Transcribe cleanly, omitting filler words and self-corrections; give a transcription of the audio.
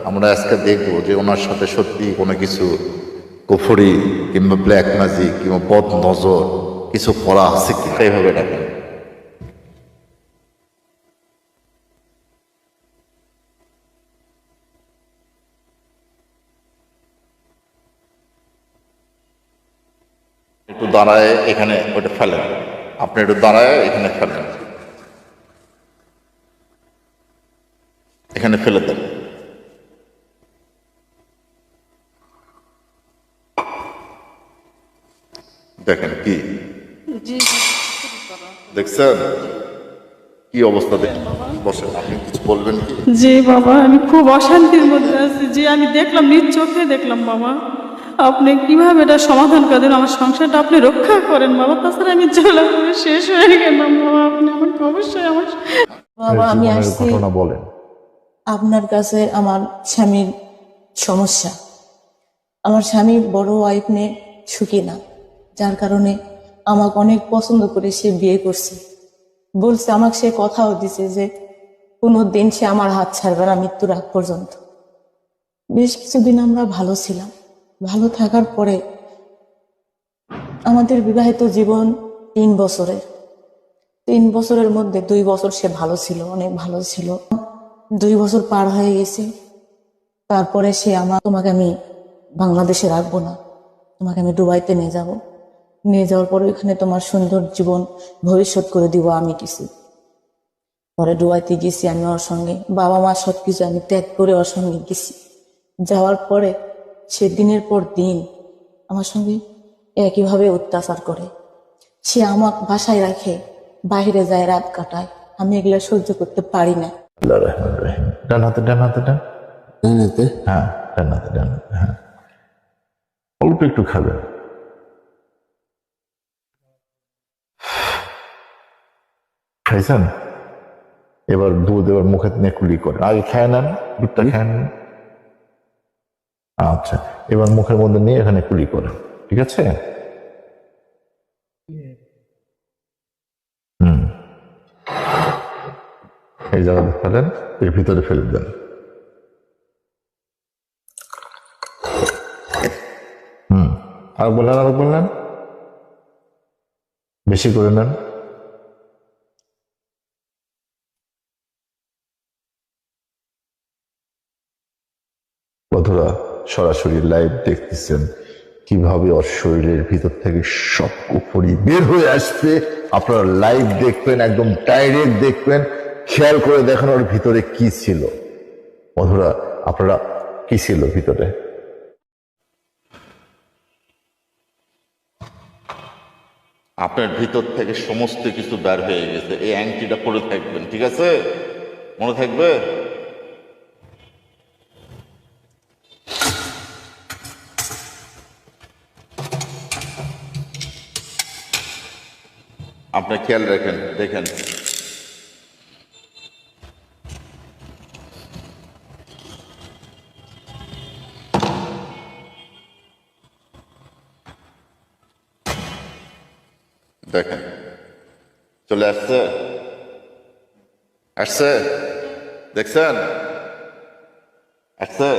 আমরা আজকে দেখবো যে ওনার সাথে সত্যি কোনো কিছু কুফরি কিংবা ব্ল্যাক ম্যাজিক কিংবা বদ নজর কিছু করা আছে কি, এইভাবে ডাকেন। একটু দাঁড়ায় এখানে ওটা ফেলেন, আপনি একটু দাঁড়ায় এখানে ফেলেন, এখানে ফেলে দেন। দেখেন কি দেখছেন, কি অবস্থা দেখেন। বসেন, আপনি কিছু বলবেন কি? জি বাবা, আমি খুব অশান্তির মধ্যে আছি। জি, আমি দেখলাম, নিজ চোখে দেখলাম বাবা। আপনি কিভাবে এটা সমাধান করে দিন, আমার সংসারটা আপনি রক্ষা করেন বাবা। তাছাড়া আমি জ্বালা করে শেষ হয়ে গেলাম বাবা। আপনি আমাকে অবশ্যই আমার বাবা, আমি জীবনের আসছি ঘটনা বলেন। আপনার কাছে। আমার স্বামীর সমস্যা, আমার স্বামী বড় ওয়াইফ নিয়ে সুখী না, যার কারণে আমাকে অনেক পছন্দ করে সে বিয়ে করছে। বলছে, আমাকে সে কথাও দিছে যে কোনো দিন সে আমার হাত ছাড়বে না মৃত্যুর আগ পর্যন্ত। বেশ কিছুদিন আমরা ভালো ছিলাম। ভালো থাকার পরে আমাদের বিবাহিত জীবন 3 বছরের। 3 বছরের মধ্যে 2 বছর সে ভালো ছিল, অনেক ভালো ছিল। 2 বছর পার হয়ে গেছে। তারপরে সে তোমাকে আমি বাংলাদেশে রাখবো না, তোমাকে আমি দুবাইতে নিয়ে যাব। নিয়ে যাওয়ার পরে ওইখানে তোমার সুন্দর জীবন ভবিষ্যৎ করে দিব আমি কিছু। পরে দুবাইতে গেছি আমি ওর সঙ্গে, বাবা মা সবকিছু আমি ত্যাগ করে ওর সঙ্গে গেছি। যাওয়ার পরে সে দিনের পর দিন আমার সঙ্গে একইভাবে অত্যাচার করে। সে আমাকে বাসায় রাখে, বাইরে যায়, রাত কাটায়। আমি এগুলা সহ্য করতে পারি না। আল্লাহ রহমান রহিম। ডান হাতে, ডান হাতে, ডান জানাতে হ্যাঁ, ডান হাতে, ডান হাতে, হ্যাঁ। অল্প একটু খাবেন। খাইছেন? এবার দুধ এবার মুখে নিয়ে কুলি করেন। আগে খেয়ে নেন, দুধটা খেয়ে নেন। আচ্ছা, এবার মুখের মধ্যে নিয়ে এখানে কুলি করেন, ঠিক আছে? হুম, এই জায়গাটা ফেলেন, এর ভিতরে ফেলে দেন। আর বললেন, আর বললেন, বেশি করে নেন। বন্ধুরা, সরাসরি লাইভ দেখতেছেন কিভাবে ওর শরীরের ভিতর থেকে সব কুফরি বের হয়ে আসবে। আপনারা লাইভ দেখবেন, একদম ডাইরেক্ট দেখবেন, খেয়াল করে দেখেন ওর ভিতরে কি ছিল। বন্ধুরা, আপনারা কি ছিল ভিতরে? আপনার ভিতর থেকে সমস্ত কিছু বের হয়ে গেছে। এই আংটিটা পরে থাকবেন, ঠিক আছে? মনে থাকবে? আপনি খেয়াল রাখেন, দেখেন। দেখেন, চলে আসছে, আসছে, দেখছেন? আসছে।